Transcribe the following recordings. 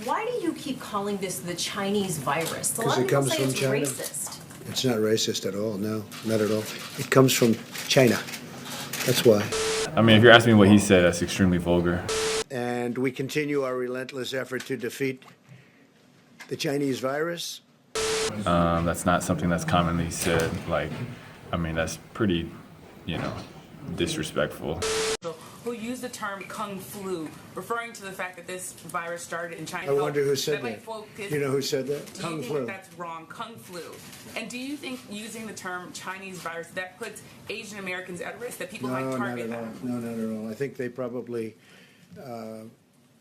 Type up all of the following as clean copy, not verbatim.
Why do you keep calling this the Chinese virus? A lot Because of it people comes say from it's China. racist. It's not racist at all, no, not at all. It comes from China. That's why. I mean, if you're asking me what he said, that's extremely vulgar. And we continue our relentless effort to defeat the Chinese virus. That's not something that's commonly said. That's pretty, disrespectful. Who used the term Kung Flu, referring to the fact that this virus started in China. I wonder who said that. Focus, you know who said that? Do Kung you think Flu. that's wrong? Kung Flu. And do you think using the term Chinese virus, that puts Asian Americans at risk, that people might target them? No, not at all. I think they probably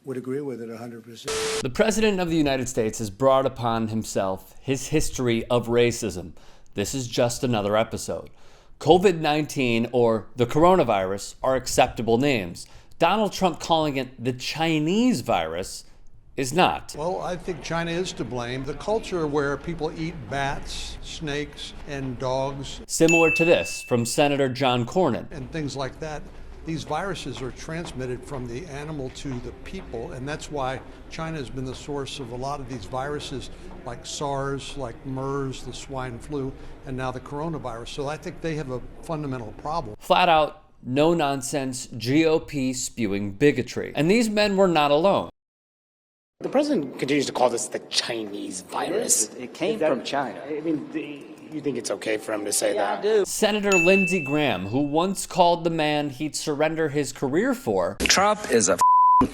would agree with it 100%. The President of the United States has brought upon himself his history of racism. This is just another episode. COVID-19 or the coronavirus are acceptable names. Donald Trump calling it the Chinese virus is not. Well, I think China is to blame. The culture where people eat bats, snakes, and dogs. Similar to this from Senator John Cornyn. And things like that. These viruses are transmitted from the animal to the people, and that's why China has been the source of a lot of these viruses like SARS, like MERS, the swine flu, and now the coronavirus. So I think they have a fundamental problem. Flat out, no nonsense, GOP spewing bigotry. And these men were not alone. The president continues to call this the Chinese virus. It came from China. I mean, you think it's okay for him to say that? I do. Senator Lindsey Graham, who once called the man he'd surrender his career for, Trump is a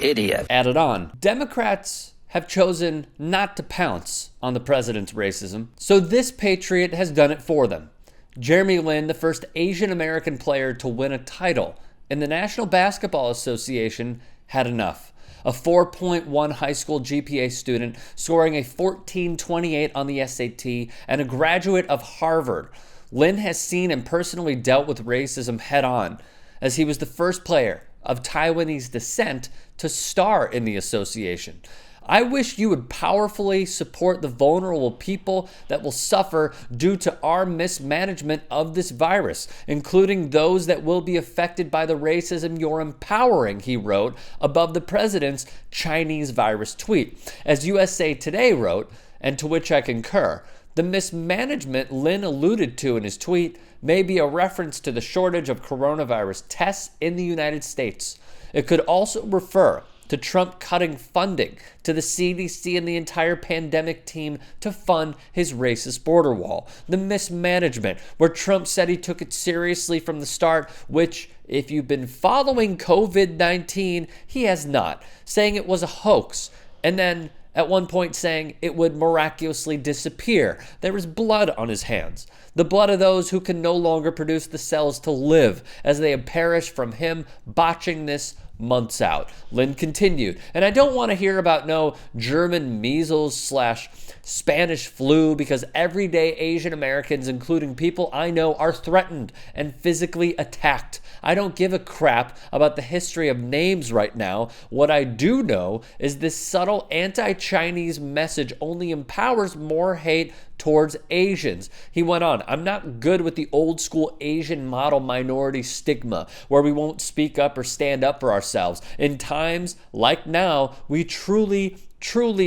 idiot. added on. Democrats have chosen not to pounce on the president's racism, so this patriot has done it for them. Jeremy Lin, the first Asian American player to win a title in the National Basketball Association, had enough. A 4.1 high school GPA student scoring a 14.28 on the SAT and a graduate of Harvard. Lin has seen and personally dealt with racism head on, as he was the first player of Taiwanese descent to star in the association. I wish you would powerfully support the vulnerable people that will suffer due to our mismanagement of this virus, including those that will be affected by the racism you're empowering, he wrote above the president's Chinese virus tweet. As USA Today wrote, and to which I concur, the mismanagement Lin alluded to in his tweet may be a reference to the shortage of coronavirus tests in the United States. It could also refer to Trump cutting funding to the CDC and the entire pandemic team to fund his racist border wall. The mismanagement, where Trump said he took it seriously from the start, which, if you've been following COVID-19, he has not, saying it was a hoax, and then at one point saying it would miraculously disappear. There is blood on his hands. The blood of those who can no longer produce the cells to live, as they have perished from him botching this months out. Lin continued, and I don't want to hear about no German measles / Spanish flu, because everyday Asian Americans, including people I know, are threatened and physically attacked. I don't give a crap about the history of names right now. What I do know is this subtle anti-Chinese message only empowers more hate towards Asians. He went on, I'm not good with the old school Asian model minority stigma where we won't speak up or stand up for ourselves. In times like now, we truly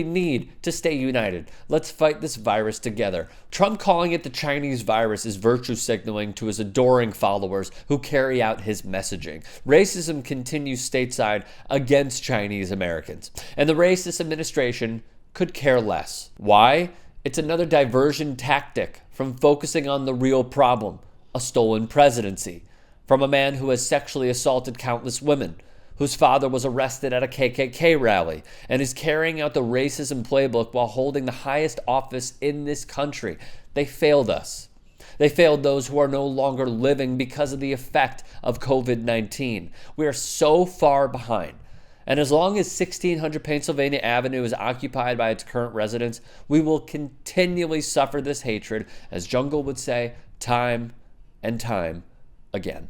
need to stay united. Let's fight this virus together. Trump calling it the Chinese virus is virtue signaling to his adoring followers who carry out his messaging. Racism continues stateside against Chinese Americans, and the racist administration could care less. Why? It's another diversion tactic from focusing on the real problem, a stolen presidency, from a man who has sexually assaulted countless women, whose father was arrested at a KKK rally, and is carrying out the racism playbook while holding the highest office in this country. They failed us. They failed those who are no longer living because of the effect of COVID-19. We are so far behind. And as long as 1600 Pennsylvania Avenue is occupied by its current residents, we will continually suffer this hatred, as Jungle would say, time and time again.